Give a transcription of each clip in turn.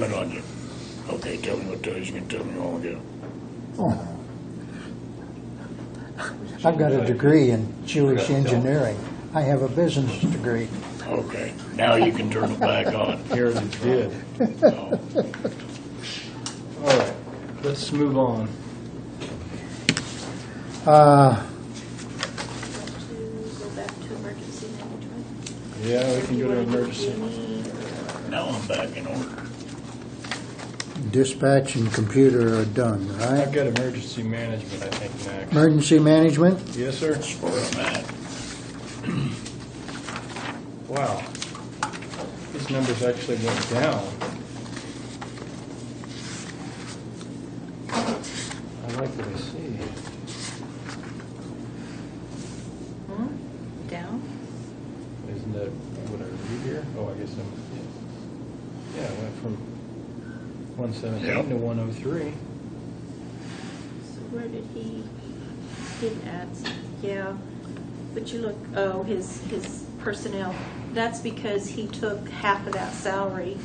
turn it on you. Okay, tell me what ties you can tell me all again. Oh. I've got a degree in Jewish engineering. I have a business degree. Okay, now you can turn it back on. Here's it did. Oh, All right, let's move on. Uh, To go back to emergency management. Yeah, we Or can do go you to wanna do emergency. Jimmy, or- now I'm back in order. dispatch and computer are done, I've right? got emergency management, I think, next. Emergency management? Yes, sir. That's where I'm at. Wow. These numbers actually went down. I like what I see. Down? Isn't that what I read here? Oh, I guess I'm, yeah, it went from 117 Yep. to 103. So where did he add, yeah, but you look, oh, his personnel, that's because he took half of that salary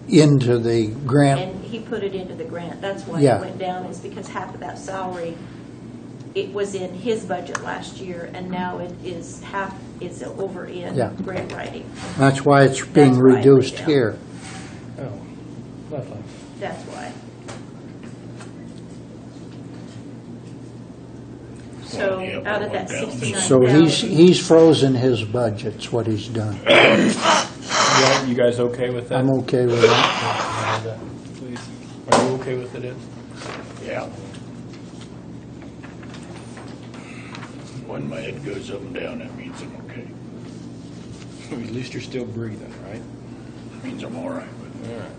Into the grant, and he put it into the grant. That's why Yeah. it went down, is because half of that salary, it was in his budget last year, and now it is half, is over in Yeah. grant writing. that's why it's being That's why it went reduced down. here. Oh, lovely. That's why. So Yeah, out of went that down. 69,000. So he's frozen his budget's what he's done. You guys okay with that? I'm okay with that. Please. Are you okay with it, Ed? Yeah. When my head goes up and down, that means I'm okay. At least you're still breathing, right? That means I'm all right with All right.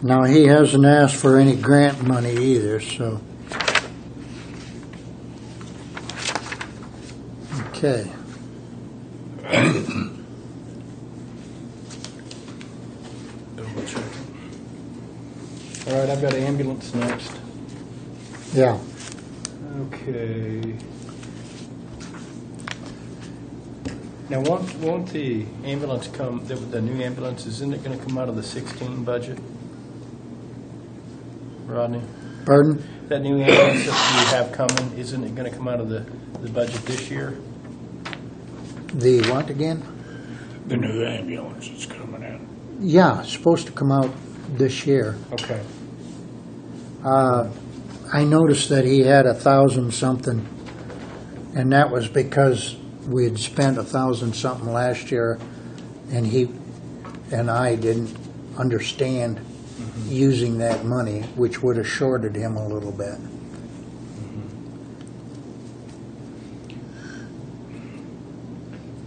Now, he hasn't asked for any grant money either, so. Okay. Double check. All right, I've got ambulance next. Yeah. Okay. Now, won't the ambulance come, the new ambulance, isn't it going to come out of the 16 budget? Rodney? Pardon? That new ambulance that you have coming, isn't it going to come out of the budget this year? The what again? the new ambulance that's coming in. Yeah, it's supposed to come out this year. Okay. I noticed that he had 1,000 something, and that was because we had spent 1,000 something last year, and he and I didn't understand using that money, which would have shorted him a little bit.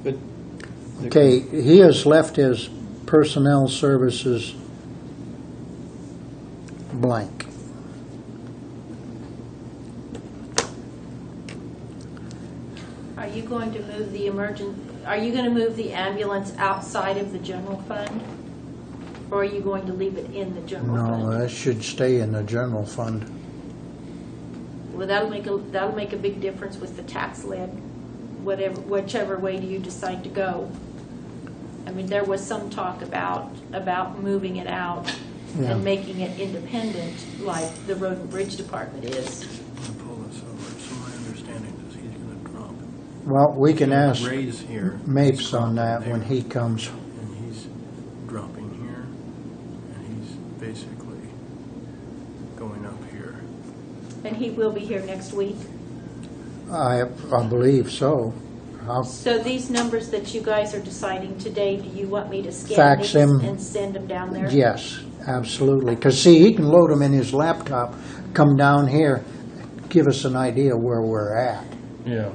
But the- Okay, he has left his personnel services blank. Are you going to move the are you going to move the ambulance outside of the general fund? Or are you going to leave it in the general No, fund? that should stay in the general fund. Well, that'll make a big difference with the tax lid, whichever way do you decide to go. I mean, there was some talk about moving it out Yeah. and making it independent, like the Road and Bridge Department is. I'm gonna pull this over. So my understanding is he's gonna drop. Well, we can ask Raise here. Mapes on that There. when he comes. And he's dropping here, and he's basically going up here. And he will be here next week. I believe so. I'll So these numbers that you guys are deciding today, do you want me to scan Fax these him. and send them down there? Yes, absolutely. Because, see, he can load them in his laptop, come down here, give us an idea where we're at. Yeah.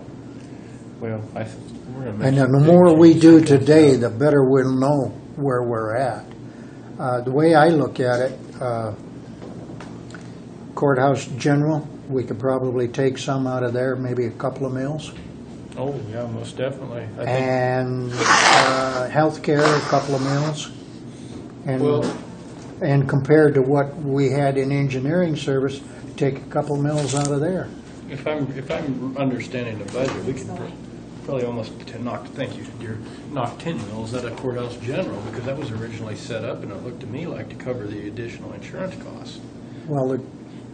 Well, we're gonna make And some the big more we changes do to this today, stuff. the better we'll know where we're at. The way I look at it, courthouse general, we could probably take some out of there, maybe a couple of mills. Oh, yeah, most definitely. I think, And healthcare, a couple of mills. And well, And compared to what we had in engineering service, take a couple mills out of there. If I'm understanding the budget, we could probably almost thank you, dear, knock 10 mills out of courthouse general, because that was originally set up, and it looked to me like to cover the additional insurance costs. Well, the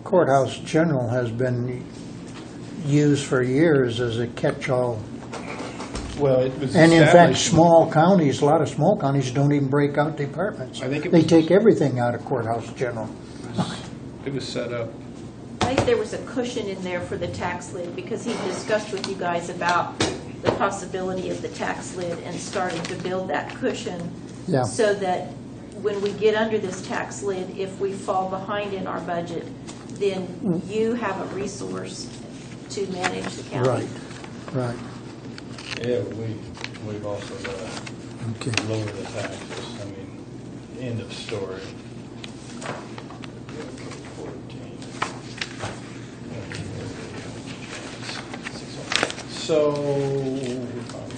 courthouse general has been used for years as a catch-all. Well, it was And in fact, established- small counties, a lot of small counties don't even break out departments. I think it They was- take everything out of courthouse general. It was set up. I think there was a cushion in there for the tax lid, because he discussed with you guys about the possibility of the tax lid and starting to build that cushion. Yeah. So that when we get under this tax lid, if we fall behind in our budget, then you have a resource to manage the county. Right, right. Yeah, we've also Okay. lowered the taxes. I mean, end of story. So, if I'm right.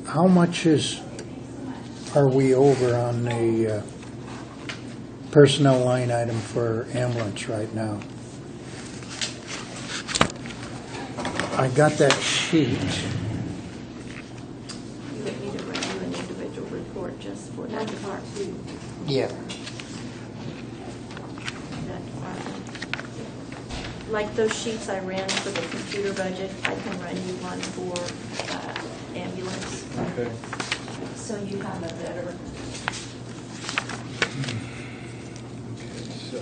How much are we over on the personnel line item for ambulance right now? I got that sheet. You would need to review an individual report just for that department. Yeah. That department. Like those sheets I ran for the computer budget, I can run you one for ambulance. Okay. So you have a better. Okay, so,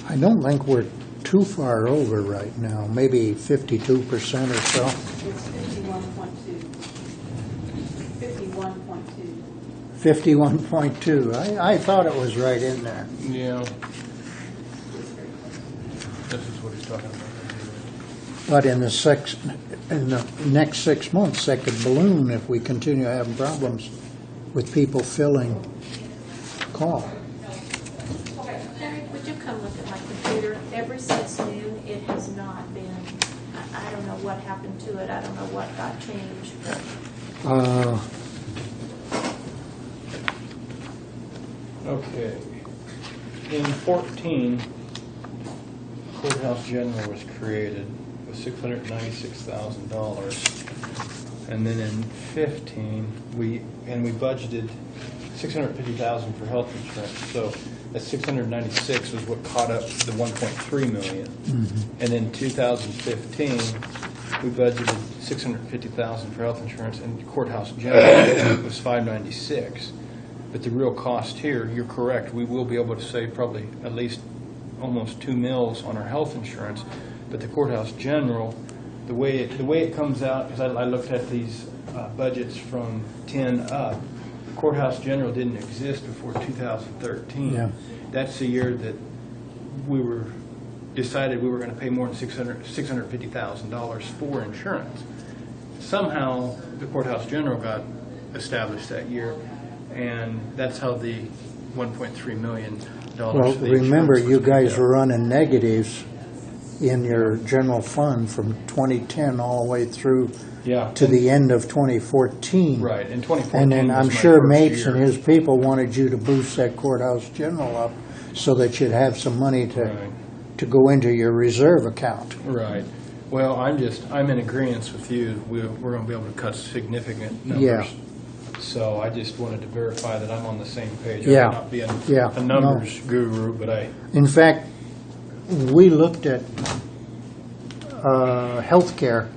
I don't think we're too far over right now, maybe 52% or so. It's 51.2. 51.2. 51.2. I thought it was right in there. yeah. This is what he's talking about. But in the next 6 months, that could balloon if we continue having problems with people filling call. Larry, would you come look at my computer? Ever since noon, it has not been, I don't know what happened to it. I don't know what got changed. Okay. In 14, courthouse general was created with $696,000. And then in 15, we budgeted $650,000 for health insurance. So that 696 was what caught up the 1.3 million. And in 2015, we budgeted $650,000 for health insurance, and courthouse general was 596. But the real cost here, you're correct, we will be able to save probably at least almost 2 mils on our health insurance. But the courthouse general, the way it comes out, because I looked at these budgets from 10 up, courthouse general didn't exist before 2013. Yeah. That's the year that we decided we were going to pay more than $650,000 for insurance. Somehow, the courthouse general got established that year, and that's how the $1.3 million Well, for the remember, insurance was you paid guys out. were running negatives in your general fund from 2010 all the way through Yeah. to the end of 2014. Right, in 2014 And then was I'm my sure first Mates and year. his people wanted you to boost that courthouse general up so that you'd have some money Right. to go into your reserve account. Right. Well, I'm in agreement with you. We're going to be able to cut significant numbers. Yeah. So I just wanted to verify that I'm on the same page. Yeah. I may not be Yeah. a numbers guru, but In fact, we looked at healthcare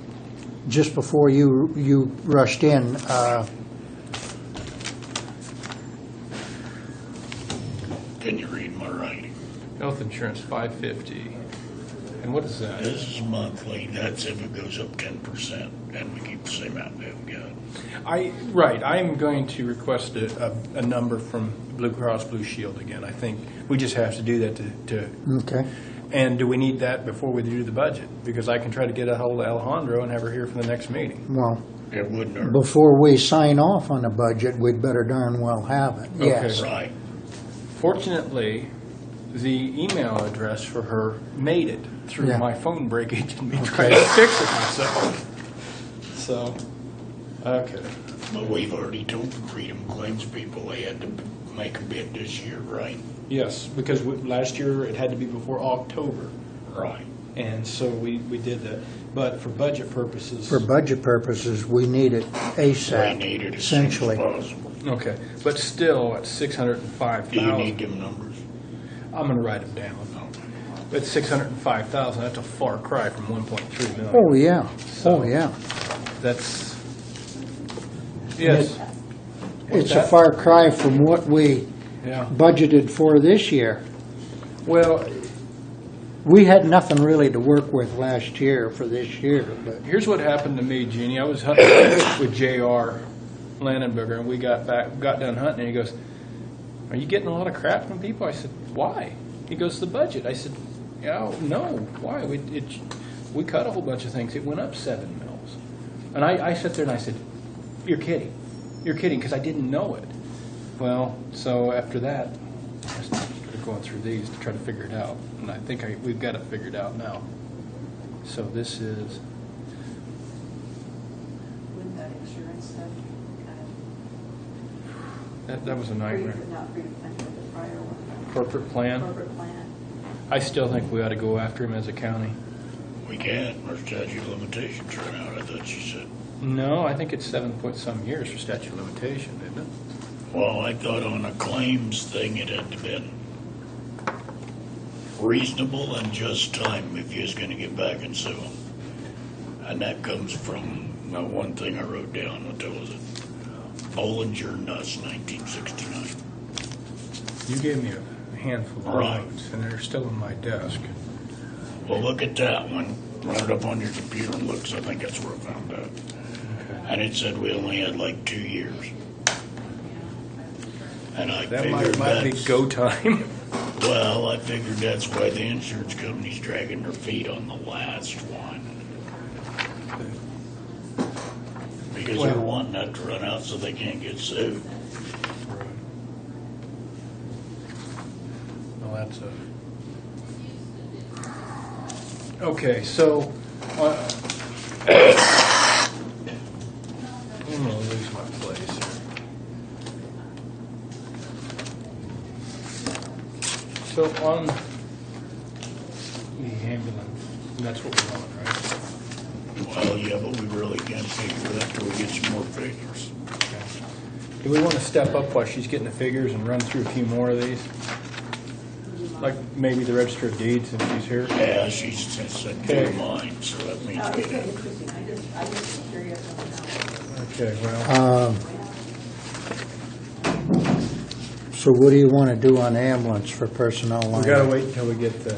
just before you rushed in. Can you read my writing? health insurance 550. And what is that? This is monthly, that's if it goes up 10%, and we keep the same amount that we got. I'm going to request a number from Blue Cross Blue Shield again. I think we just have to do that to Okay. and do we need that before we do the budget? Because I can try to get a hold of Alejandro and have her here for the next meeting. Well, It wouldn't hurt. before we sign off on the budget, we'd better darn well have it. Yes. Okay. Right. Fortunately, the email address for her made it through Yeah. my phone breakage and me trying to fix it myself. So, okay. But we've already told the Freedom Claims people they had to make a bid this year, right? Yes, because last year it had to be before October, Right. and so we did that. But for budget purposes. For budget purposes, we need it They ASAP, need it as soon as essentially. possible. Okay, but still at Do you need 605,000. them numbers? I'm going to write them down. At 605,000, that's a far cry from 1.3 million. Oh, yeah, oh, yeah. That's, yes. It's a that? far cry from what we Yeah. budgeted for this year. Well, We had nothing really to work with last year for this year, but, here's what happened to me, Jeannie. I was hunting with J.R. Landenberger, and we got done hunting, and he goes, "Are you getting a lot of crap from people?" I said, "Why?" He goes, "The budget." I said, "Yeah, no, why? We cut a whole bunch of things. It went up 7 mils." And I sat there and I said, "You're kidding. You're kidding," because I didn't know it. Well, so after that, I started going through these to try to figure it out. And I think we've got it figured out now. So this is, With that insurance stuff, kind that was a of, nightmare. not pre-planned, but the prior one. Corporate plan. Corporate plan. I still think we ought to go after him as a county. We can't. Our statute of limitations run out, I thought you said. No, I think it's 7-point-some years for statute of limitation, isn't it? Well, I thought on a claims thing it had to been reasonable and just time if you was gonna get back and sue them. And that comes from one thing I wrote down, what was it? Bollinger Nuss, 1969. You gave me a handful of Right. notes, and they're still on my desk. Well, look at that one. Run it up on your computer and look, 'cause I think that's where I found out. And it said we only had like 2 years. And I That figured might be that's, go time. well, I figured that's why the insurance company's dragging their feet on the last one. Because they're Well- wanting that to run out so they can't get sued. Well, that's a... Okay, so, I'm gonna lose my place here. So on the ambulance, that's what we're on, right? Well, yeah, but we really can't figure that till we get some more figures. Do we want to step up while she's getting the figures and run through a few more of these? Like maybe the Register of Deeds since she's here? Yeah, she said Okay. do mine, so that means It's we been interesting, I just curious on that. Okay, well, so what do you want to do on ambulance for personnel line? we gotta wait until we get the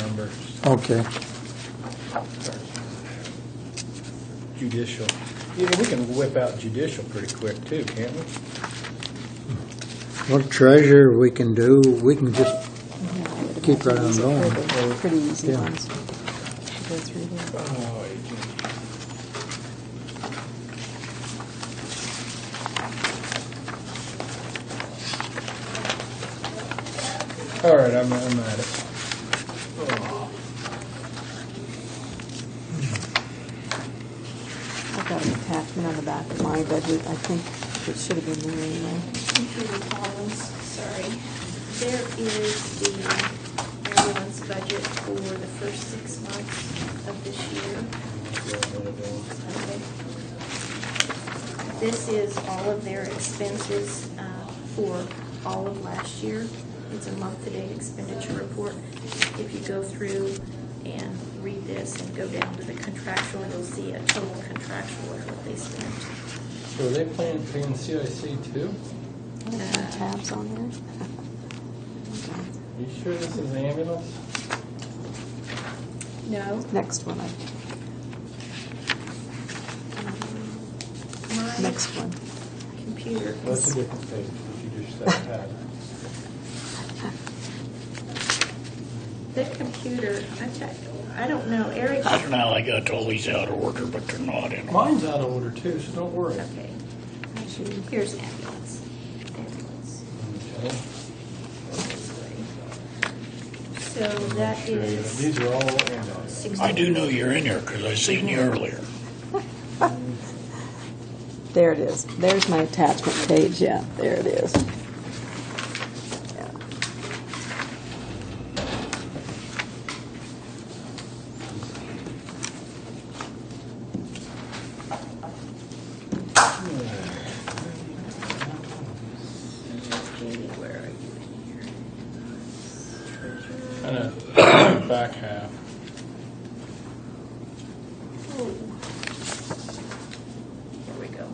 numbers. Okay, Judicial. Yeah, we can whip out judicial pretty quick too, can't we? well, treasure we can do, we can just keep right on going. Pretty easy Yeah. ones. Go through here. Oh, all right, I'm at it. I've got an attachment on the back of my budget. I think it should have been there anyway. Computer problems, sorry. There is the ambulance budget for the first 6 months of this year. Okay. This is all of their expenses for all of last year. It's a month-to-date expenditure report. If you go through and read this and go down to the contractual, you'll see a total contractual of what they spent. So are they paying CIC too? Some tabs on there. You sure this is ambulance? No, Next one. my Next one. computer That's is a different page, you just said tab. the computer. I don't know, Eric. Now I got all these out of order, but they're not in order. Mine's out of order too, so don't worry. Okay. Here's ambulance. Ambulance. So that is These are all handouts. 60. I do know you're in here because I seen you earlier. There it is. There's my attachment page, yeah, there it is. Yeah. Katie, where are you in here? Treasurer. Kind of back half. Oh. Here we go.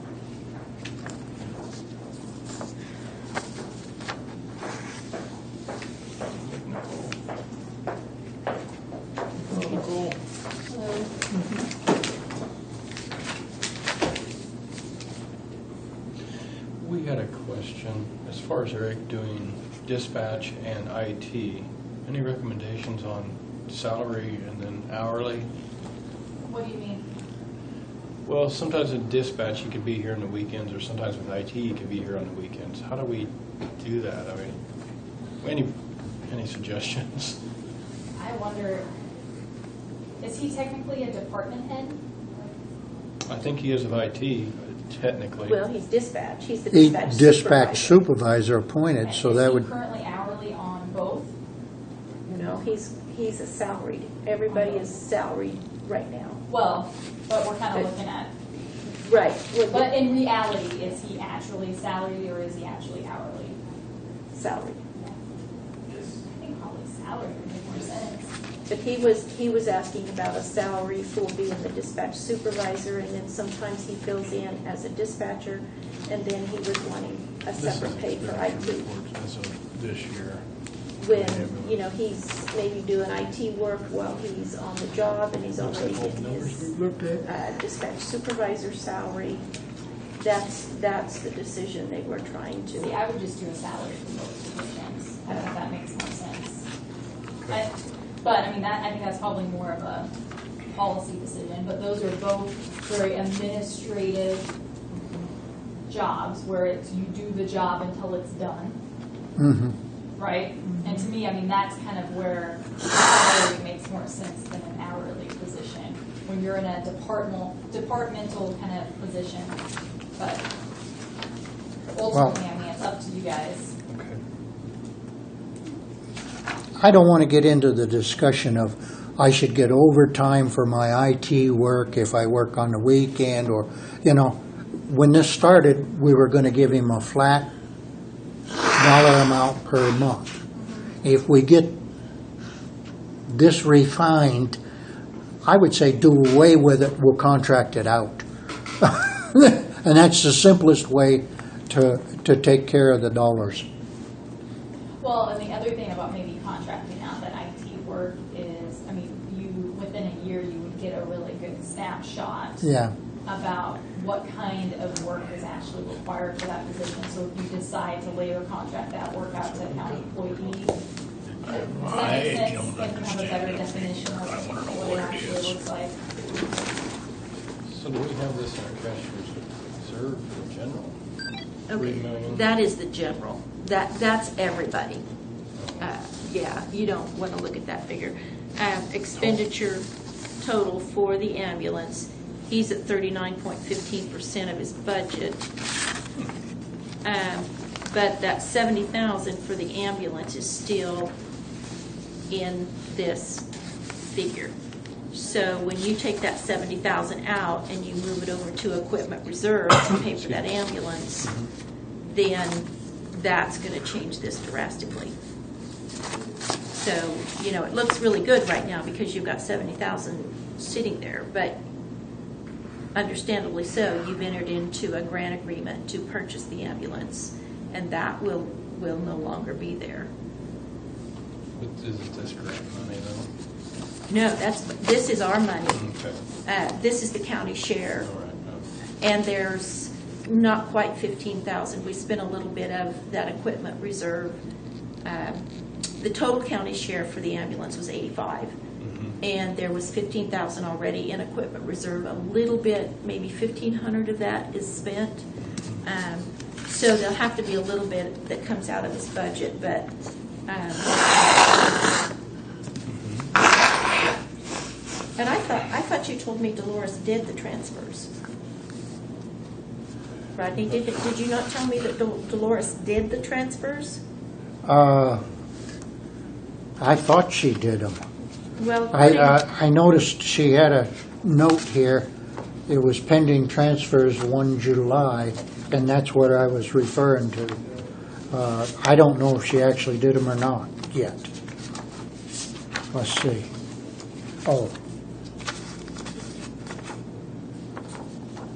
We had a question, as far as Eric doing dispatch and IT, any recommendations on salary and then hourly? What do you mean? Well, sometimes in dispatch, you could be here on the weekends, or sometimes with IT, you could be here on the weekends. How do we do that? I mean, any suggestions? I wonder, is he technically a department head? I think he is of IT, technically. Well, he's dispatch. He's the He dispatch dispatch supervisor. supervisor appointed, And so that Is would, he currently hourly on both? No, he's a salaried. Everybody is salaried right now. Well, but we're kind of looking at, Right. but in reality, is he actually salaried or is he actually hourly? Salaried. I think probably salary would make more sense. But he was asking about a salary for being the dispatch supervisor, and then sometimes he fills in as a dispatcher, and then he was wanting a separate pay for IT. As of this year. When, you know, he's maybe doing IT work while he's on the job, and he's already getting his dispatch supervisor salary. That's the decision they were trying See, to. I would just do a salary for both positions. I don't know if that makes more sense. But, I mean, I think that's probably more of a policy decision, but those are both very administrative jobs where it's, you do the job until it's done, right? And to me, I mean, that's kind of where salary makes more sense than an hourly position, when you're in a departmental kind of position. But ultimately, I mean, it's up to you guys. Okay. I don't want to get into the discussion of I should get overtime for my IT work if I work on the weekend, or, you know, when this started, we were going to give him a flat dollar amount per month. If we get this refined, I would say do away with it, we'll contract it out. And that's the simplest way to take care of the dollars. Well, and the other thing about maybe contracting out that IT work is, I mean, within a year, you would get a really good snapshot Yeah. about what kind of work is actually required for that position. So if you decide to later contract that work out to a county employee, does that make I sense? don't Like you have a better understand. definition I wanna know of what what it it actually is. looks like. So do we have this in our cash reserve for the general? Okay, 3 million? that is the general. That's everybody. Yeah, you don't want to look at that figure. Expenditure total for the ambulance, he's at 39.15% of his budget. But that 70,000 for the ambulance is still in this figure. So when you take that 70,000 out and you move it over to equipment reserve to pay for that ambulance, then that's going to change this drastically. So, you know, it looks really good right now because you've got 70,000 sitting there, but understandably so, you've entered into a grant agreement to purchase the ambulance, and that will no longer be there. But is this grant money though? No, this is our money. Okay. This is the county share, All right. and there's not quite 15,000. We spent a little bit of that equipment reserve. The total county share for the ambulance was 85. And there was 15,000 already in equipment reserve. A little bit, maybe 1,500 of that is spent. So there'll have to be a little bit that comes out of his budget, but, and I thought you told me Dolores did the transfers. Rodney, did you not tell me that Dolores did the transfers? I thought she did them. Well, I noticed she had a note here. It was pending transfers 1 July, and that's what I was referring to. I don't know if she actually did them or not yet. Let's see. Oh,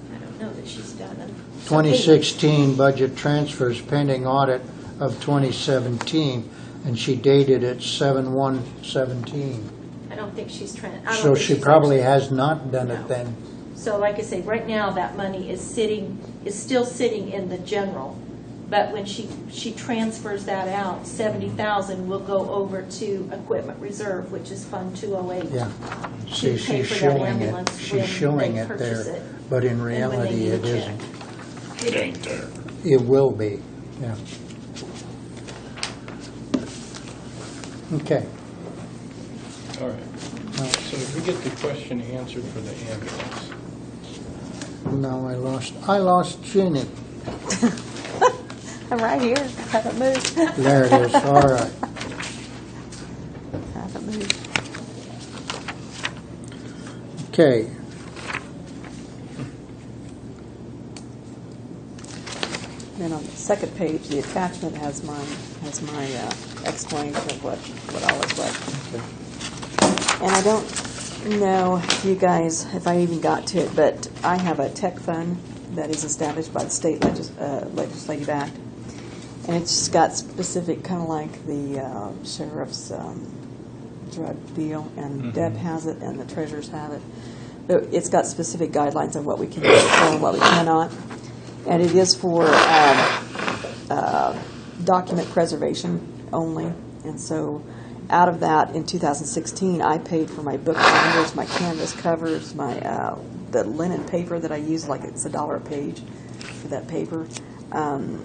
I don't know that she's done them. 2016 budget transfers pending audit of 2017, and she dated it 7/1/17. I don't think she's So she probably has not done it then. So like I say, right now, that money is still sitting in the general. But when she transfers that out, 70,000 will go over to equipment reserve, which is Fund 208. Yeah. To See, pay she's for that showing it. ambulance when She's showing they it purchase there, it but in and when they reality, need it a check. isn't. It ain't there. It will be, yeah. Okay. All right. So did we get the question answered for the ambulance? Now I lost Ginny. I'm right here. Haven't moved. There it is, all right. Haven't moved. Okay. Then on the second page, the attachment has my explanation of what all is what. And I don't know if you guys, if I even got to it, but I have a tech fund that is established by the state legislative act. And it's just got specific, kind of like the sheriff's drug deal, and Deb has it, and the treasurers have it. But it's got specific guidelines on what we can do and what we cannot. And it is for document preservation only. And so out of that, in 2016, I paid for my book binders, my canvas covers, my the linen paper that I use, like it's $1 a page for that paper, and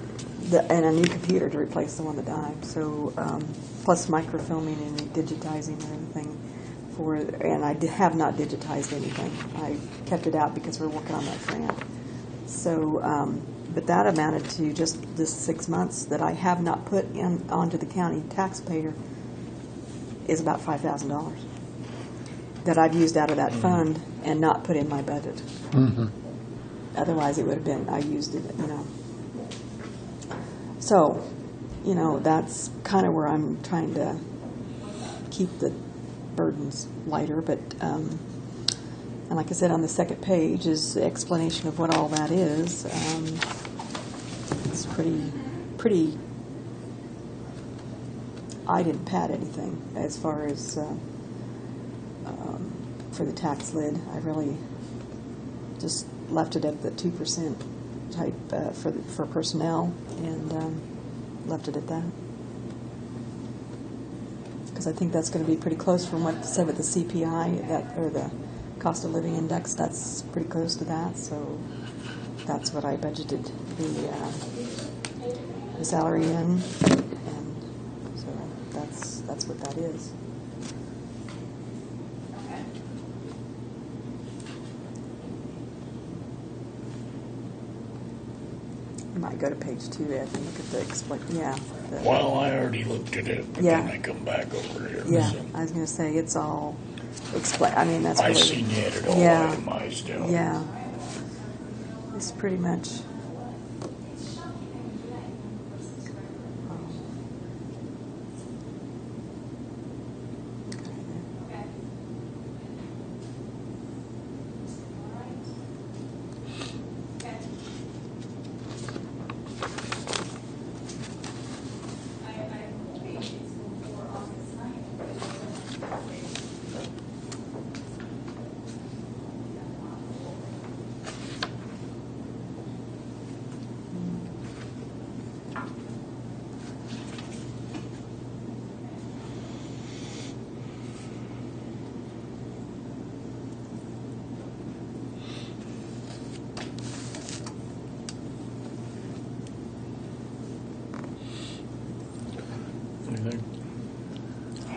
a new computer to replace the one that died. So plus microfilming and digitizing and everything. And I have not digitized anything. I kept it out because we're working on that grant. So, but that amounted to just this 6 months that I have not put onto the county taxpayer is about $5,000 that I've used out of that fund and not put in my budget. Mm-hmm. Otherwise, it would have been, I used it, So, that's kind of where I'm trying to keep the burdens lighter. But, and like I said, on the second page is the explanation of what all that is. It's pretty. I didn't pad anything as far as for the tax lid. I really just left it at the 2% type for personnel, and left it at that. Because I think that's going to be pretty close from what it said with the CPI, or the cost of living index. That's pretty close to that. So that's what I budgeted the salary in, and so that's what that is. I might go to page 2, Ed, and look at the Well, I already looked at it, but Yeah. then I come back over here. Yeah, so I was going to say it's all explain. I mean, that's I really, seen you had it all Yeah. itemized out. Yeah, it's pretty much.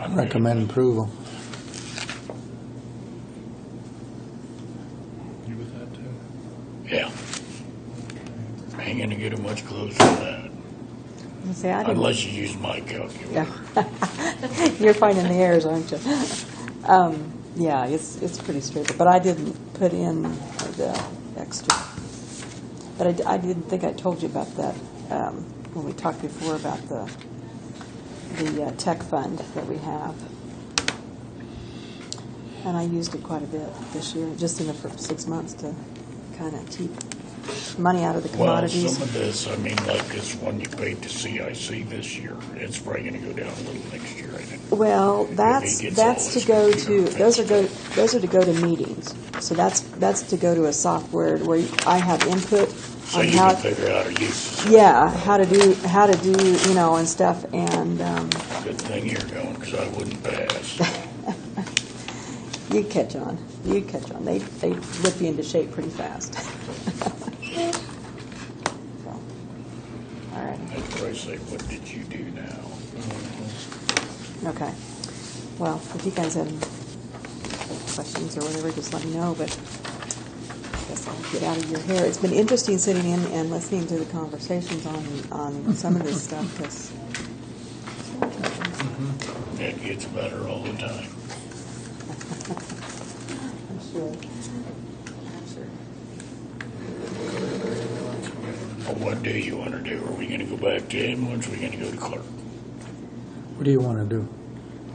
I recommend approval. You with that too? Yeah. Ain't gonna get it much closer than that, You say, I didn't. unless you use my calculator. Yeah. You're finding the errors, aren't you? Yeah, it's pretty straight, but I didn't put in the extra. But I didn't think I told you about that when we talked before about the tech fund that we have. And I used it quite a bit this year, just in the first 6 months to kind of keep money out of the Well, commodities. some of this, I mean, like this one you paid to CIC this year, it's probably gonna go down a little next year, ain't it? Well, If that's he gets all to his go computer to those fixed. are to go to meetings. So that's to go to a software where I have input So on you how can figure out how to use it. yeah how to do and stuff and Good thing you're going, because I wouldn't pass. you catch on. They whip you into shape pretty fast. So, all right. That's why I say, what did you do now? Okay. Well, if you guys have any questions or whatever, just let me know, but I guess I'll get out of your hair. It's been interesting sitting in and listening to the conversations on some of this stuff, because It gets better all the time. I'm sure. Well, what do you want to do? Are we going to go back to ambulance? Are we going to go to clerk? What do you want to do?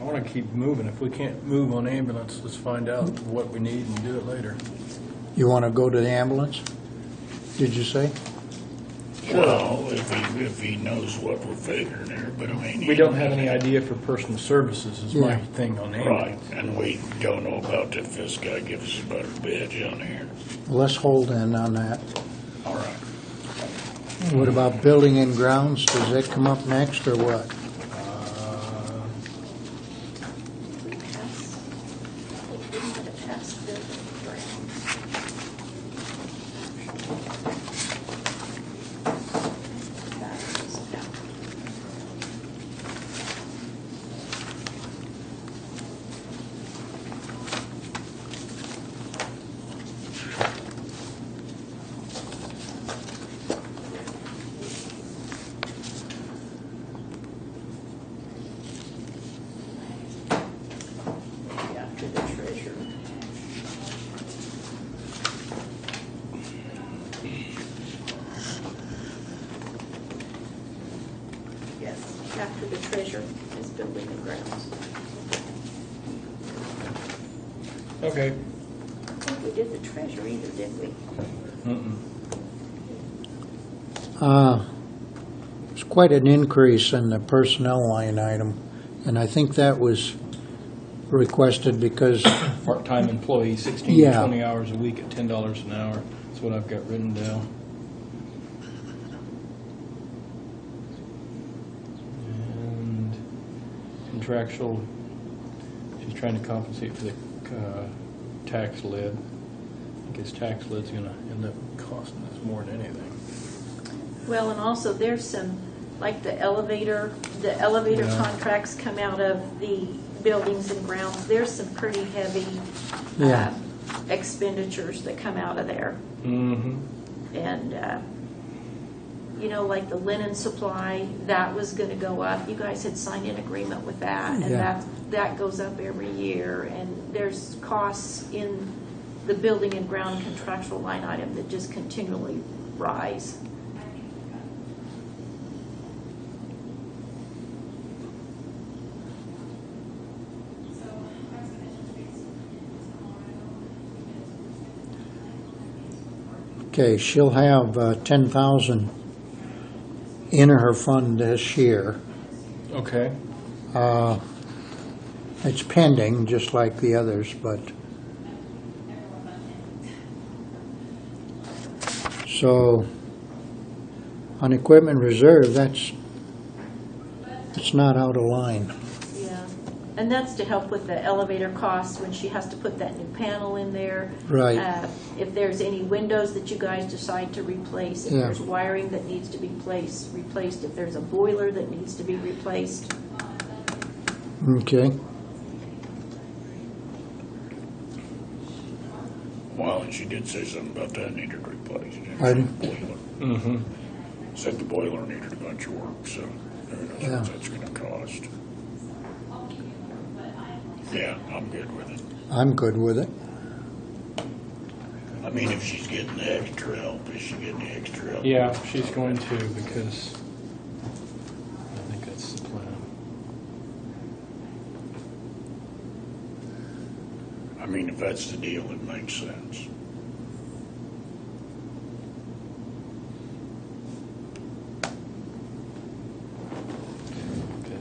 I want to keep moving. If we can't move on ambulance, let's find out what we need and do it later. You want to go to the ambulance? Did you say? Well, if he knows what we're figuring there, but I mean. We don't have any idea for personal services is my Yeah. thing on Right, ambulance. and we don't know about if this guy gives us a better bid down here. Let's hold in on that. All right. What about building and grounds? Does that come up next or what? After the treasurer. Yes, after the treasurer is building and grounds. Okay. I think we did the treasurer either, did we? It's quite an increase in the personnel line item, and I think that was requested because, Part-time employee, 16 Yeah. to 20 hours a week at $10 an hour. That's what I've got written down. And contractual, she's trying to compensate for the tax lid. I guess tax lid's going to end up costing us more than anything. Well, and also there's some, like the elevator Yeah. contracts come out of the buildings and grounds. There's some pretty heavy Yeah. expenditures that come out of there. Mm-hmm. And, like the linen supply, that was going to go up. You guys had signed an agreement with that, and Yeah. that goes up every year. And there's costs in the building and ground contractual line item that just continually rise. okay, she'll have 10,000 in her fund this year. Okay. It's pending, just like the others, but so on equipment reserve, it's not out of line. Yeah, and that's to help with the elevator costs when she has to put that new panel in there. Right. If there's any windows that you guys decide to replace, if Yeah. there's wiring that needs to be replaced, if there's a boiler that needs to be replaced. Okay. Well, and she did say something about that needed replaced. Pardon? Boiler. Mm-hmm. Said the boiler needed a bunch of work, so who knows Yeah. what that's gonna cost. Yeah, I'm good with it. I'm good with it. I mean, if she's getting the extra help, is she getting the extra help? Yeah, she's going to, because I think that's the plan. I mean, if that's the deal, it makes sense. Okay.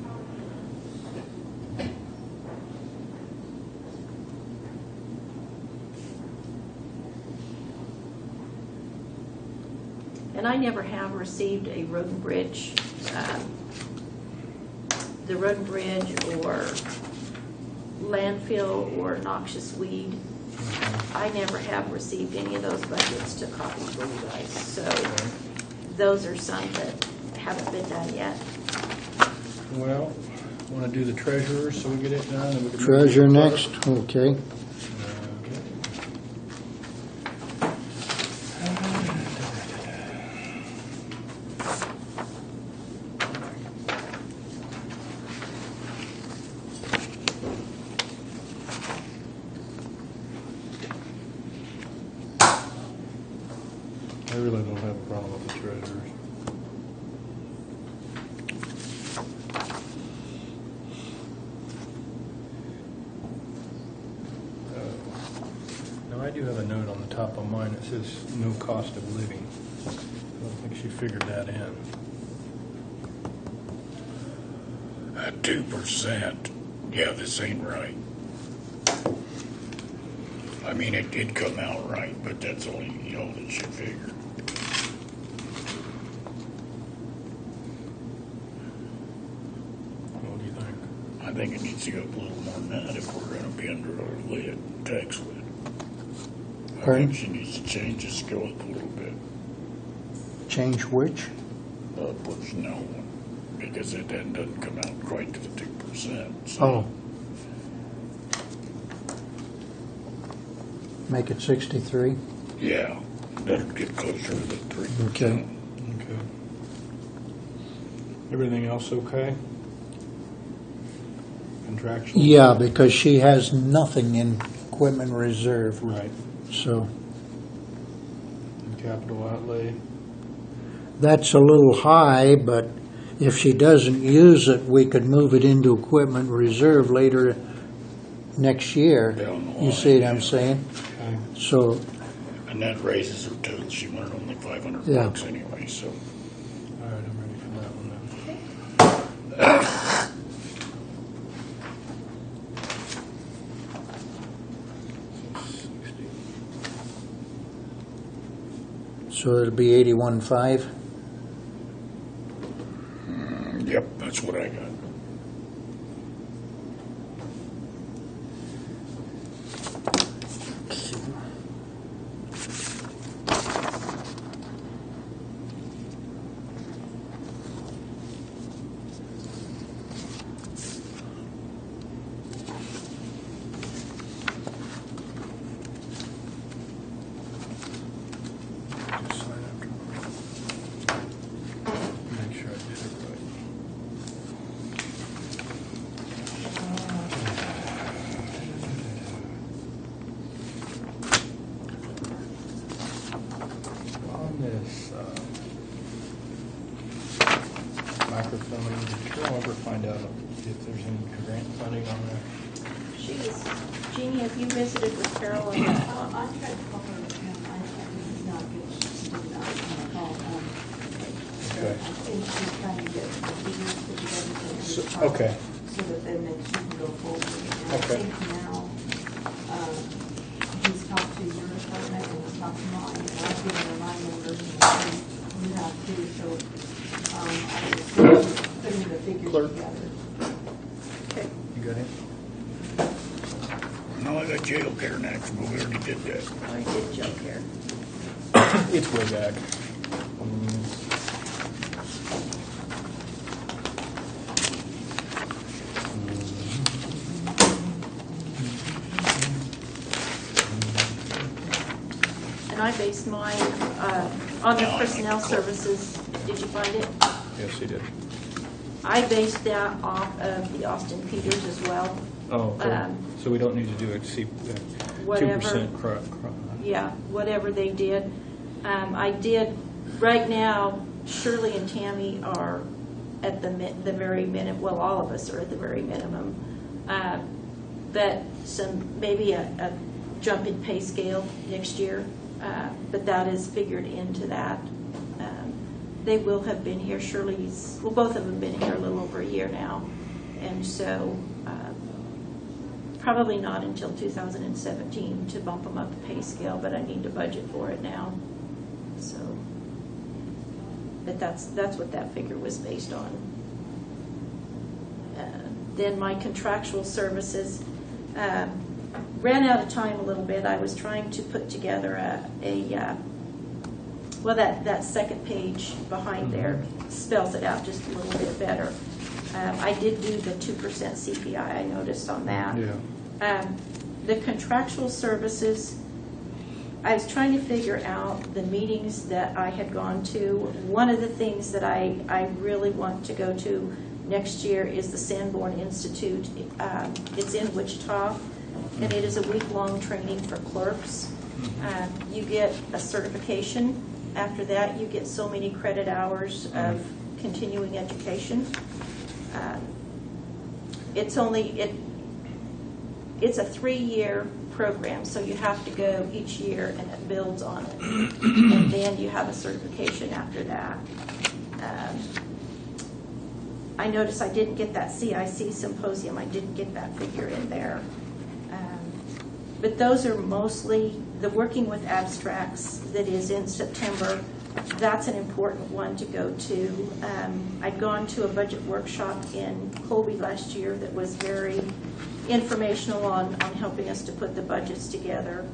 And I never have received a road and bridge, the road and bridge or landfill or noxious weed. I never have received any of those budgets to copy for you guys. So those are some that haven't been done yet. Well, want to do the treasurer so we get it done? And we can move Treasure to the next, okay. clerk? I really don't have a problem with the treasurers. Now, I do have a note on the top of mine that says no cost of living. I don't think she figured that in. At 2%, yeah, this ain't right. I mean, it did come out right, but that's all that she figured. What do you think? I think it needs to go up a little more than that if we're gonna be under our lid, tax lid. I Pardon? think she needs to change this, go up a little bit. Change which? Upwards, no, because it then doesn't come out quite to the 2%. So Oh. Make it 63? yeah, that'll get closer to the 3%. Okay. Okay. Everything else okay? Contractual? Yeah, because she has nothing in equipment reserve, Right. so And capital outlay? that's a little high, but if she doesn't use it, we could move it into equipment reserve later next year. Down the You see what line, I'm yeah. saying? Okay. So, And that raises her total. She wanted only 500 Yeah. bucks anyway, so. All right, I'm ready for that one then. so it'll be 81.5. Yep, that's what I got. Just sign after. Make sure I did it right. On this microfilming, did Carol ever find out if there's any grant funding on there? Jeannie, have you visited with Carol on that? I tried to call her, and I did not get, she did not call. Okay. I think she's trying to get the figures put together for the So- department, okay. so that then she can go forward. And Okay. I think now, he's talked to your department and he's talked to mine, and I've given her my numbers, and I think you have too, so, I was putting the figures Clerk. together. Okay. You got it? No, I got jail care next, but we already did that. I did joke here. It's way back. I based mine on the personnel services. Did you find it? Yes, he did. I based that off of the Austin Peters as well. Oh, okay. So we don't need to do a Whatever. 2%. Yeah, whatever they did. I did, right now, Shirley and Tammy are at the very minimum, well, all of us are at the very minimum. But maybe a jump in pay scale next year, but that is figured into that. They will have been here, Shirley's, well, both of them have been here a little over a year now. And so probably not until 2017 to bump them up the pay scale, but I need to budget for it now. So, but that's what that figure was based on. Then my contractual services ran out of time a little bit. I was trying to put together well, that second page behind there spells it out just a little bit better. I did do the 2% CPI, I noticed on that. Yeah. The contractual services, I was trying to figure out the meetings that I had gone to. One of the things that I really want to go to next year is the Sanborn Institute. It's in Wichita, and it is a week-long training for clerks. You get a certification. After that, you get so many credit hours of continuing education. It's a 3-year program, so you have to go each year and it builds on it. And then you have a certification after that. I noticed I didn't get that CIC symposium. I didn't get that figure in there. But those are mostly the working with abstracts that is in September. That's an important one to go to. I'd gone to a budget workshop in Colby last year that was very informational on helping us to put the budgets together.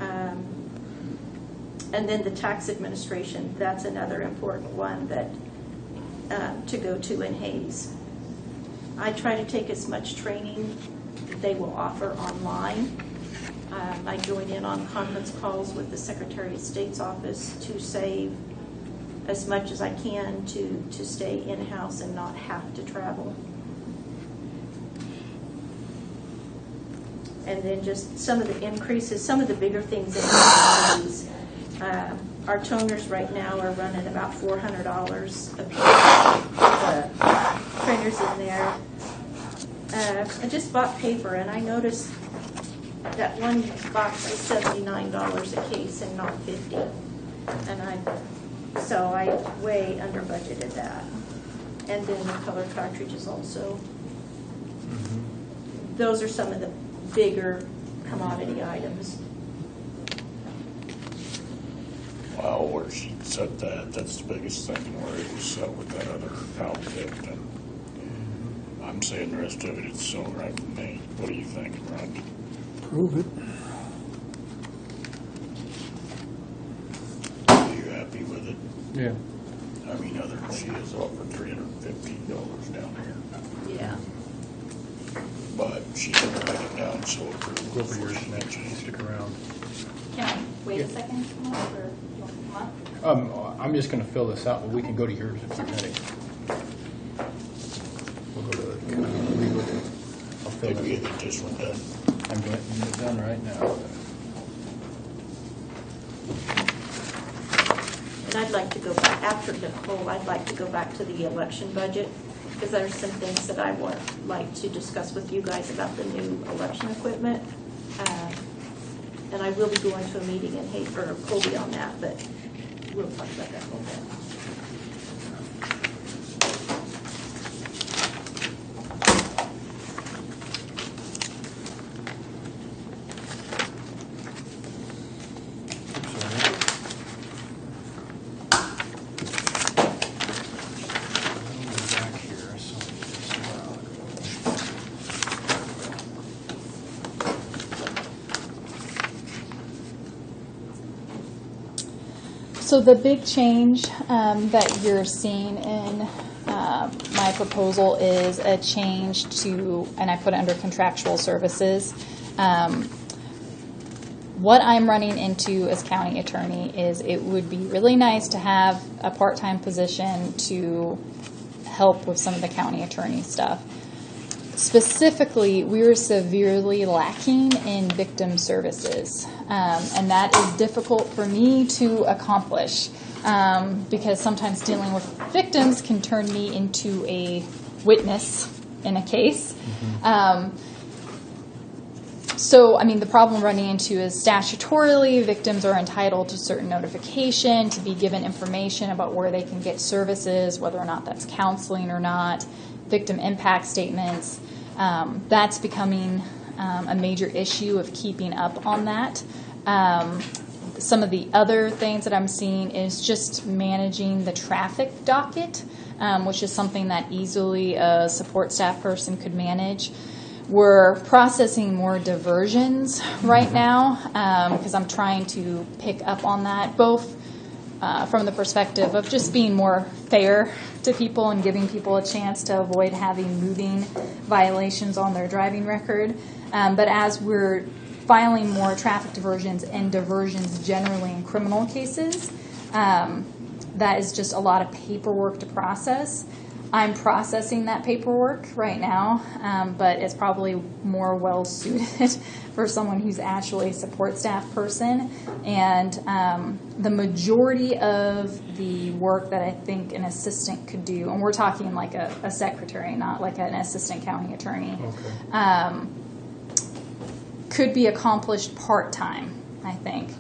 And then the tax administration, that's another important one that to go to in Hayes. I try to take as much training that they will offer online. I join in on conference calls with the Secretary of State's office to save as much as I can to stay in-house and not have to travel. And then just some of the increases, some of the bigger things in commodities. Our toners right now are running about $400 a piece. Printers in there. I just bought paper, and I noticed that one box is $79 a case and not $50. And so I way under budgeted that. And then the color cartridges also. Those are some of the bigger commodity items. Well, where she said that's the biggest thing, where it was set with that other outfit. And I'm saying the rest of it's so right for me. What do you think, Rod? Prove it. Are you happy with it? Yeah. I mean, she has offered $315 down here, Yeah. but she didn't write it down, so Go over yours next. Stick around. Can I wait a second, Mark, or you want to come up? I'm just going to fill this out, but we can go to yours if you're ready. We'll go to the I'll fill maybe it. get this one done. I'm getting it done right now. And I'd like to go back, after Nicole, I'd like to go back to the election budget, because there's some things that I would like to discuss with you guys about the new election equipment. And I will be going to a meeting in Colby on that, but we'll talk about that a little bit. So the big change that you're seeing in my proposal is a change to, and I put it under contractual services. what I'm running into as county attorney is it would be really nice to have a part-time position to help with some of the county attorney stuff. Specifically, we were severely lacking in victim services, and that is difficult for me to accomplish because sometimes dealing with victims can turn me into a witness in a case. So, I mean, the problem we're running into is statutorily, victims are entitled to certain notification, to be given information about where they can get services, whether or not that's counseling or not, victim impact statements. That's becoming a major issue of keeping up on that. Some of the other things that I'm seeing is just managing the traffic docket, which is something that easily a support staff person could manage. We're processing more diversions right now because I'm trying to pick up on that, both from the perspective of just being more fair to people and giving people a chance to avoid having moving violations on their driving record. But as we're filing more traffic diversions and diversions generally in criminal cases, that is just a lot of paperwork to process. I'm processing that paperwork right now, but it's probably more well-suited for someone who's actually a support staff person. And the majority of the work that I think an assistant could do, and we're talking like a secretary, not like an assistant county attorney, could be accomplished part-time, I think.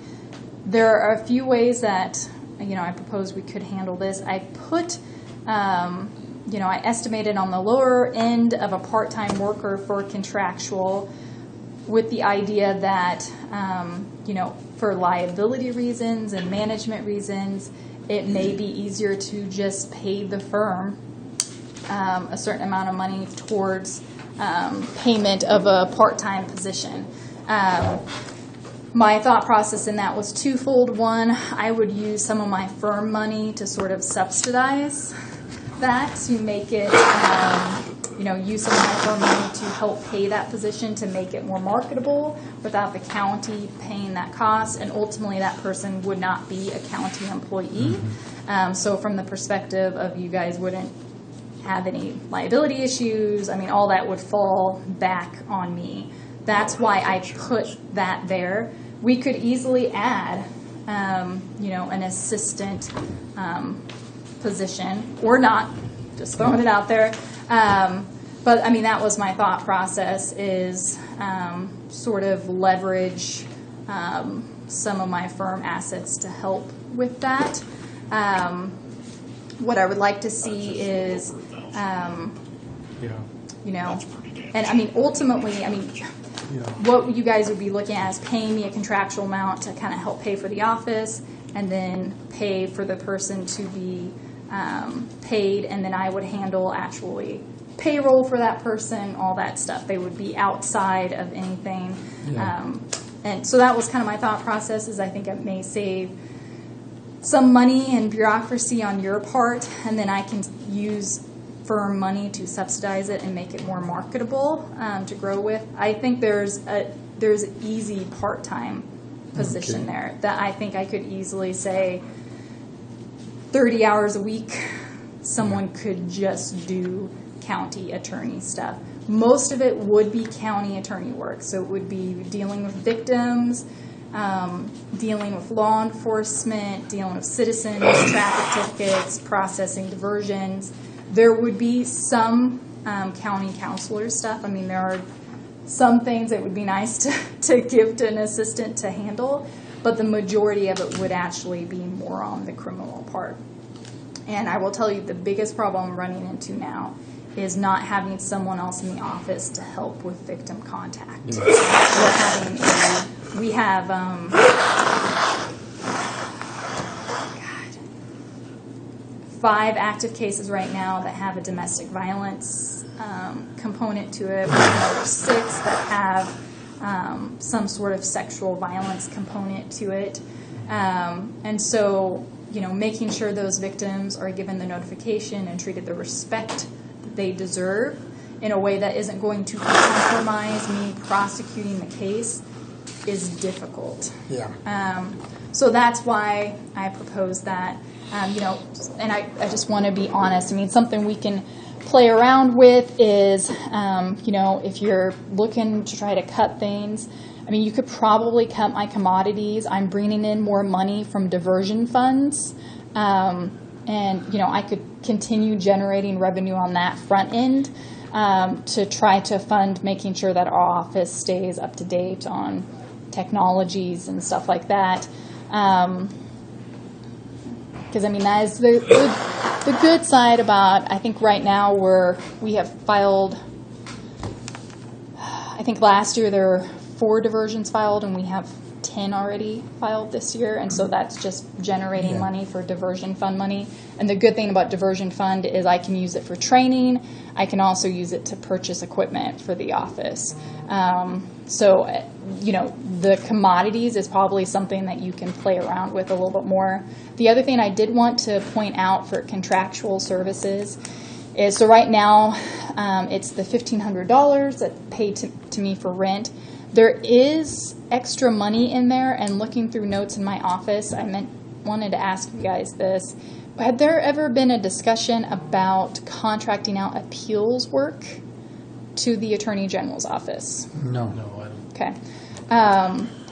There are a few ways that, I propose we could handle this. I put... I estimated on the lower end of a part-time worker for contractual with the idea that, for liability reasons and management reasons, it may be easier to just pay the firm a certain amount of money towards payment of a part-time position. My thought process in that was twofold. One, I would use some of my firm money to sort of subsidize that, to make it, use some of my firm money to help pay that position, to make it more marketable without the county paying that cost, and ultimately that person would not be a county employee. So from the perspective of you guys wouldn't have any liability issues, all that would fall back on me. That's why I put that there. We could easily add, an assistant position, or not, just throwing it out there. But that was my thought process, is sort of leverage some of my firm assets to help with that. What I would like to see is, ultimately, what you guys would be looking at is paying me a contractual amount to kind of help pay for the office, and then pay for the person to be paid, and then I would handle actually payroll for that person, all that stuff. They would be outside of anything. And so that was kind of my thought process, is I think it may save some money and bureaucracy on your part, and then I can use firm money to subsidize it and make it more marketable to grow with. I think there's an easy part-time position there that I think I could easily say 30 hours a week, someone could just do county attorney stuff. Most of it would be county attorney work, so it would be dealing with victims, dealing with law enforcement, dealing with citizens, traffic tickets, processing diversions. There would be some county counselor stuff. There are some things that would be nice to give to an assistant to handle, but the majority of it would actually be more on the criminal part. And I will tell you, the biggest problem I'm running into now is not having someone else in the office to help with victim contact. We have 5 active cases right now that have a domestic violence component to it. We have another 6 that have some sort of sexual violence component to it. And so, making sure those victims are given the notification and treated the respect that they deserve in a way that isn't going to compromise me prosecuting the case is difficult. Yeah. So that's why I propose that, and I just want to be honest. I mean, something we can play around with is, if you're looking to try to cut things, I mean, you could probably cut my commodities. I'm bringing in more money from diversion funds. And I could continue generating revenue on that front end to try to fund making sure that our office stays up to date on technologies and stuff like that. Because that is the good side about, I think right now we have filed, I think last year there were 4 diversions filed, and we have 10 already filed this year, and so that's just generating money for diversion fund money. And the good thing about diversion fund is I can use it for training. I can also use it to purchase equipment for the office. The commodities is probably something that you can play around with a little bit more. The other thing I did want to point out for contractual services is, so right now it's the $1,500 that's paid to me for rent. There is extra money in there, and looking through notes in my office, wanted to ask you guys this. Had there ever been a discussion about contracting out appeals work to the Attorney General's office? No. No, I don't. Okay.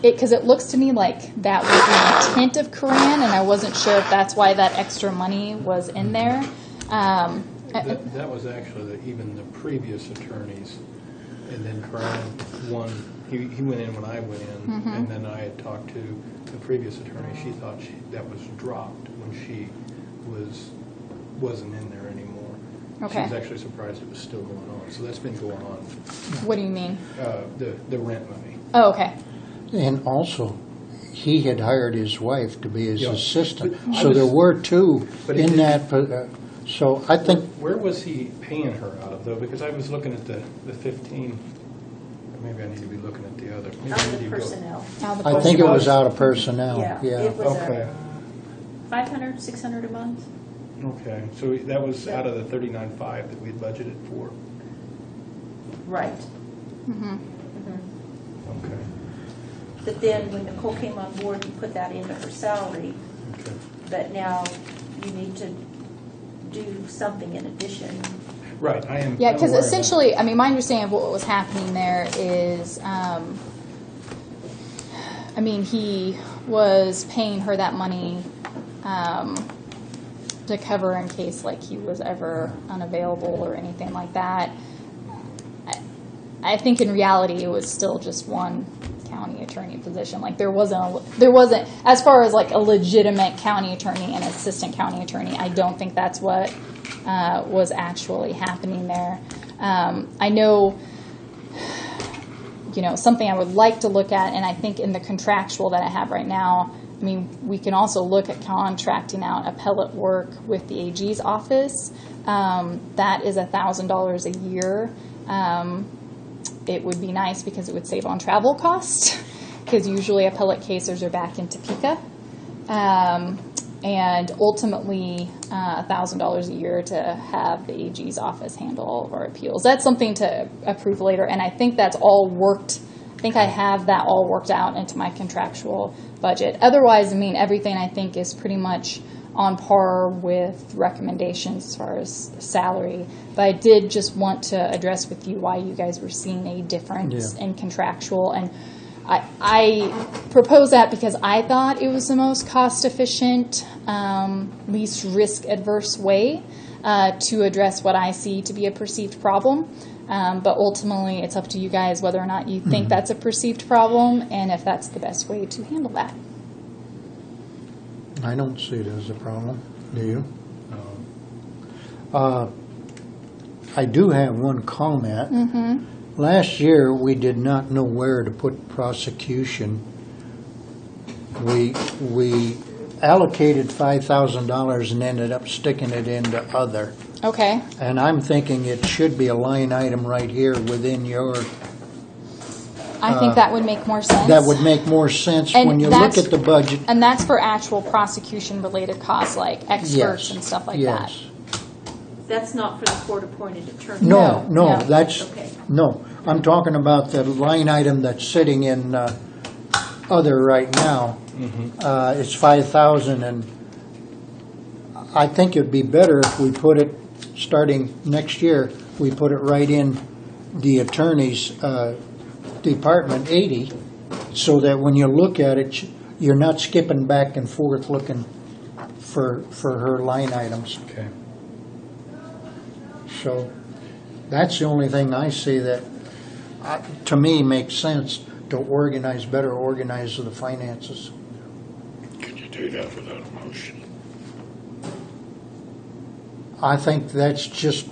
Because it looks to me like that was the intent of Coran, and I wasn't sure if that's why that extra money was in there. That was actually even the previous attorneys, and then Coran he went in when I went in, and then I had talked to the previous attorney. She thought that was dropped when she wasn't in there anymore. Okay. She was actually surprised it was still going on. So that's been going on. What do you mean? The rent money. Oh, okay. And also, he had hired his wife to be his Yeah. assistant. But So there were 2 But he in didn't- that. So I think, Where was he paying her out of, though? Because I was looking at the 15. Maybe I need to be looking at the other. Maybe I Out need of to go- personnel. I think it was out of personnel. Yeah, it was Okay. 500, 600 a month. Okay, so that was out of the 39.5 that we had budgeted for. Right. Okay. But then when Nicole came on board, you put that into her salary, Okay. but now you need to do something in addition. Right, I am. Yeah, I'm because aware of that. essentially, my understanding of what was happening there is, he was paying her that money to cover in case, he was ever unavailable or anything like that. I think in reality, it was still just one county attorney position. There wasn't, as far as a legitimate county attorney and assistant county attorney, I don't think that's what was actually happening there. I know, something I would like to look at, and I think in the contractual that I have right now, we can also look at contracting out appellate work with the AG's office. That is $1,000 a year. It would be nice because it would save on travel costs, because usually appellate cases are back in Topeka. And ultimately, $1,000 a year to have the AG's office handle all of our appeals. That's something to approve later, and I think that's all worked. I think I have that all worked out into my contractual budget. Otherwise, everything I think is pretty much on par with recommendations as far as salary. But I did just want to address with you why you guys were seeing a difference in contractual. And I propose that because I thought it was the most cost-efficient, least risk-adverse way to address what I see to be a perceived problem. But ultimately, it's up to you guys whether or not you think that's a perceived problem and if that's the best way to handle that. I don't see it as a problem. Do you? I do have one comment. Last year, we did not know where to put prosecution. We allocated $5,000 and ended up sticking it into other. Okay. And I'm thinking it should be a line item right here within your, I think that would make more sense. that would make more sense And when you look that's- at the budget. And that's for actual prosecution-related costs, like experts Yes, and stuff like yes. That's not for the court-appointed attorney. No, No, no, no. that's, Okay. no. I'm talking about the line item that's sitting in other right now. It's 5,000, and I think it'd be better if we put it, starting next year, we put it right in the attorney's Department 80, so that when you look at it, you're not skipping back and forth looking for her line items. Okay. So that's the only thing I see that, to me, makes sense to better organize the finances. Can you do that without a motion? I think that's just,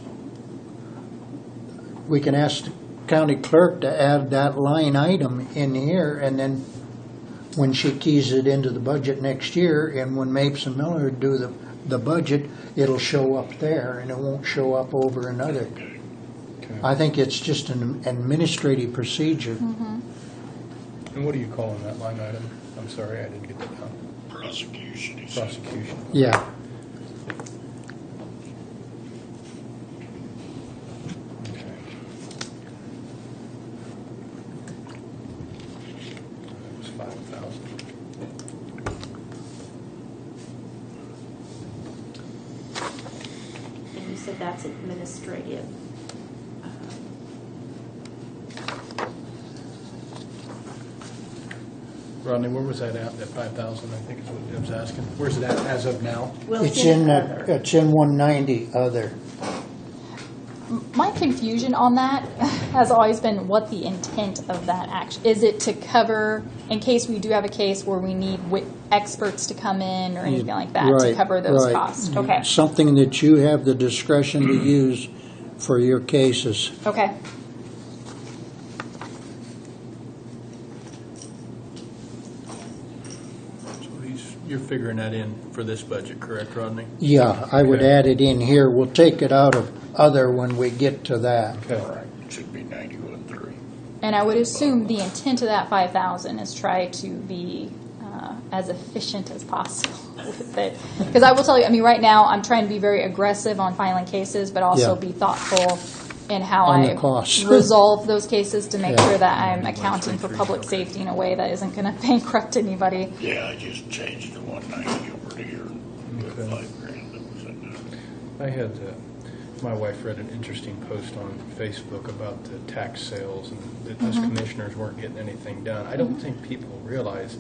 we can ask the county clerk to add that line item in here, and then when she keys it into the budget next year, and when Mapes and Miller do the budget, it'll show up there, and it won't show up over another. Okay. I think it's just an administrative procedure. And what are you calling that line item? I'm sorry, I didn't get that down. Prosecution, he said. Prosecution. Yeah. Okay. It was 5,000. And you said that's administrative. Rodney, where was that at, that 5,000, I think is what Deb's asking? Where's it at as of now? Well, It's in other. it's in 190 other. My confusion on that has always been what the intent of that action, is it to cover, in case we do have a case where we need experts to come in or anything like that, to Right, cover those right. costs? Okay, Something that you have the discretion to use for your cases. okay. So you're figuring that in for this budget, correct, Rodney? Yeah, I would Okay. add it in here. We'll take it out of other when we get to that. Okay. Right, it should be 91.3. And I would assume the intent of that 5,000 is try to be as efficient as possible with it. Because I will tell you, I mean, right now, I'm trying to be very aggressive on filing cases, but also Yeah. be thoughtful in how On I the costs. resolve those cases to make Yeah. sure that I'm accounting for public safety in a way that isn't going to bankrupt anybody. Yeah, I just changed the 190 over to here, the Okay. $5,000 that was in there. I had, my wife read an interesting post on Facebook about the tax sales and that us commissioners weren't getting anything done. I don't think people realize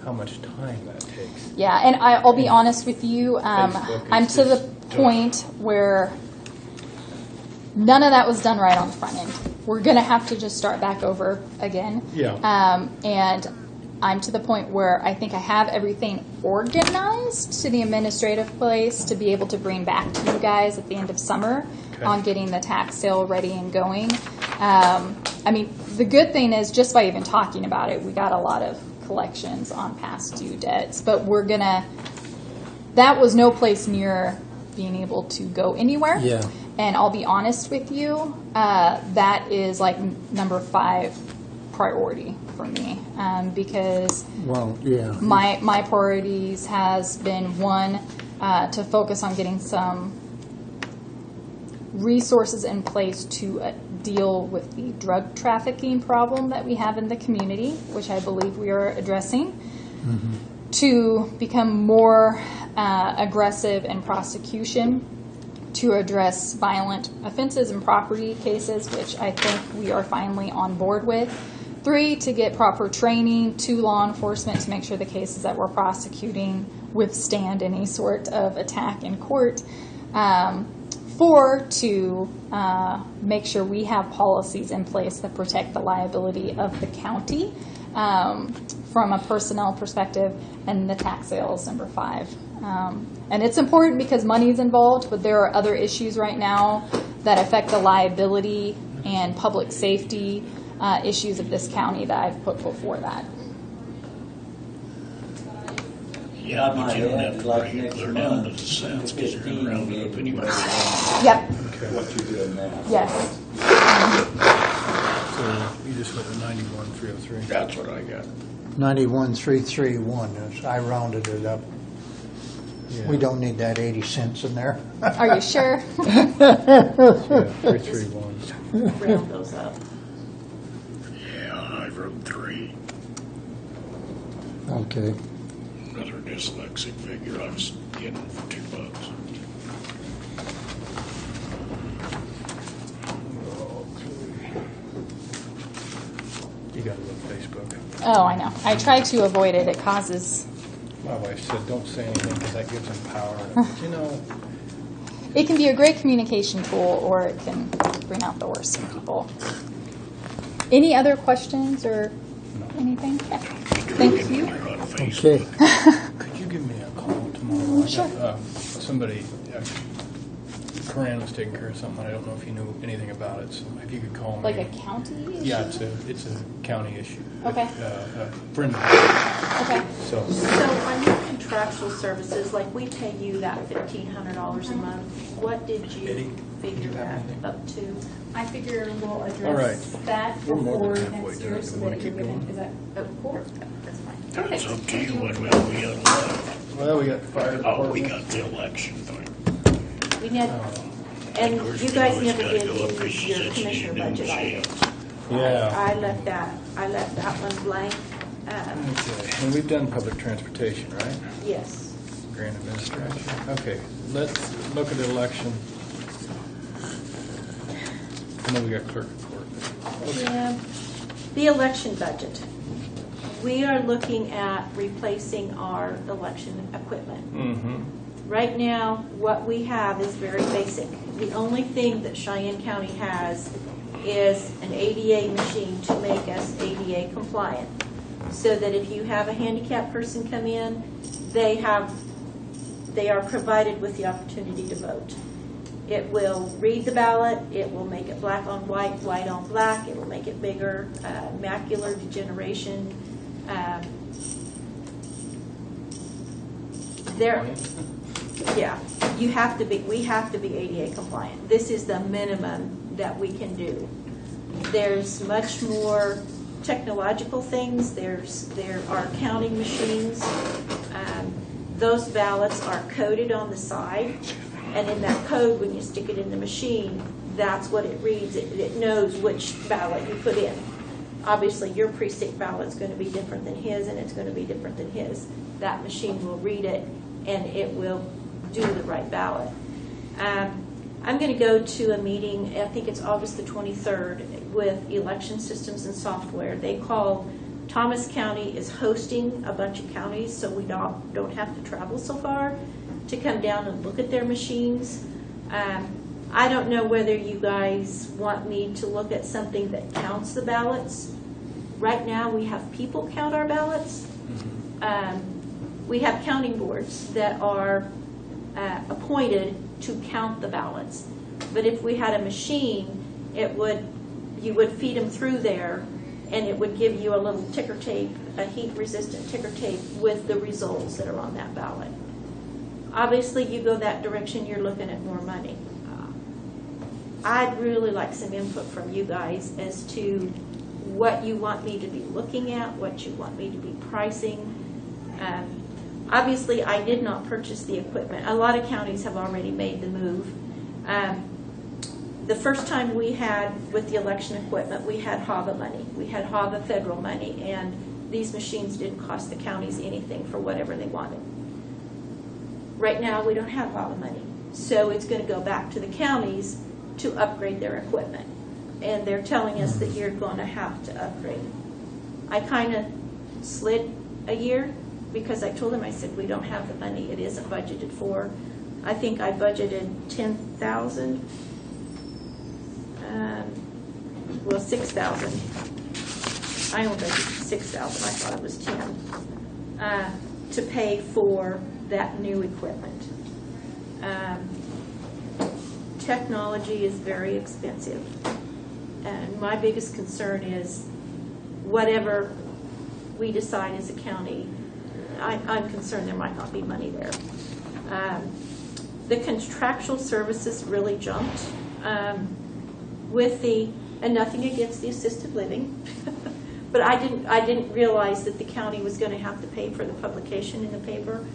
how much time that takes. Yeah, and I'll be honest with you, Facebook is I'm to the just point where none of that was done right on the front end. We're going to have to just start back over again. Yeah. And I'm to the point where I think I have everything organized to the administrative place to be able to bring back to you guys at the end of summer Okay. on getting the tax sale ready and going. I mean, the good thing is just by even talking about it, we got a lot of collections on past due debts, but that was no place near being able to go anywhere. Yeah. And I'll be honest with you, that is like number 5 priority for me, because Well, yeah. my priorities has been, one, to focus on getting some resources in place to deal with the drug trafficking problem that we have in the community, which I believe we are addressing, to become more aggressive in prosecution, to address violent offenses and property cases, which I think we are finally on board with. 3, to get proper training to law enforcement to make sure the cases that we're prosecuting withstand any sort of attack in court. 4, to make sure we have policies in place that protect the liability of the county from a personnel perspective, and the tax sales, number 5. And it's important because money is involved, but there are other issues right now that affect the liability and public safety issues of this county that I've put before that. Yeah, Not but you don't my have head, to like bring it next clear down to the month, cents, because you're gonna 15, round it up anyway. Yep, What you're doing now. yes. So you just went to 91,303. That's what I got. 91,331. I rounded it up. We don't need that 80 cents in there. Are you sure? Yeah, 331. Round those up. Yeah, I wrote 3. Okay. Another dyslexic figure I was getting for $2. You gotta love Facebook. Oh, I know. I try to avoid it. It causes, My wife said, don't say anything because that gives them power. And I said, you know, it can be a great communication tool, or it can bring out the worst in people. Any other questions or anything? Okay. Thank you. You're on Okay. Facebook. could you give me a call tomorrow? Sure. Somebody, Corinne was taking care of something. I don't know if you knew anything about it, so if you could call me. Like a county issue? Yeah, it's a county issue. Okay. A friend of mine. Okay. So, So on your contractual services, like we pay you that $1,500 a month, what did Eddie, you figure you have that anything? up to? I figure we'll All right. address that We're more before than halfway next done. year, Do so we wanna that you're keep gonna, going? is that, Of course, that's fine. It's up to you what we got left. well, we got fire Oh, we department. got the election thing. We need, and Of course, you we guys always never gotta did go up 'cause your she said she commissioner didn't budget see item. it. Yeah. I left that one blank. Okay. And we've done public transportation, right? Yes. Grant administration. Okay, let's look at the election. And then we got clerk of court. Yeah. The election budget. We are looking at replacing our election equipment. Mm-hmm. Right now, what we have is very basic. The only thing that Cheyenne County has is an ADA machine to make us ADA compliant. So that if you have a handicapped person come in, they are provided with the opportunity to vote. It will read the ballot, it will make it black on white, white on black, it will make it bigger, macular degeneration. Yeah, we have to be ADA compliant. This is the minimum that we can do. There's much more technological things. There are counting machines. Those ballots are coded on the side, and in that code, when you stick it in the machine, that's what it reads. It knows which ballot you put in. Obviously, your precinct ballot's going to be different than his, and it's going to be different than his. That machine will read it, and it will do the right ballot. I'm going to go to a meeting, I think it's August the 23rd, with Election Systems and Software. They call, Thomas County is hosting a bunch of counties, so we don't have to travel so far to come down and look at their machines. I don't know whether you guys want me to look at something that counts the ballots. Right now, we have people count our ballots. We have counting boards that are appointed to count the ballots. But if we had a machine, you would feed them through there, and it would give you a little ticker tape, a heat-resistant ticker tape with the results that are on that ballot. Obviously, you go that direction, you're looking at more money. I'd really like some input from you guys as to what you want me to be looking at, what you want me to be pricing. Obviously, I did not purchase the equipment. A lot of counties have already made the move. The first time we had with the election equipment, we had HAVA money. We had HAVA federal money, and these machines didn't cost the counties anything for whatever they wanted. Right now, we don't have HAVA money, so it's going to go back to the counties to upgrade their equipment. And they're telling us that you're going to have to upgrade. I kind of slid a year because I told them, I said, we don't have the money. It isn't budgeted for. I think I budgeted $10,000. Well, $6,000. I only budgeted $6,000. I thought it was $10,000 to pay for that new equipment. Technology is very expensive, and my biggest concern is whatever we decide as a county, I'm concerned there might not be money there. The contractual services really jumped with and nothing against the assisted living, but I didn't realize that the county was going to have to pay for the publication in the paper.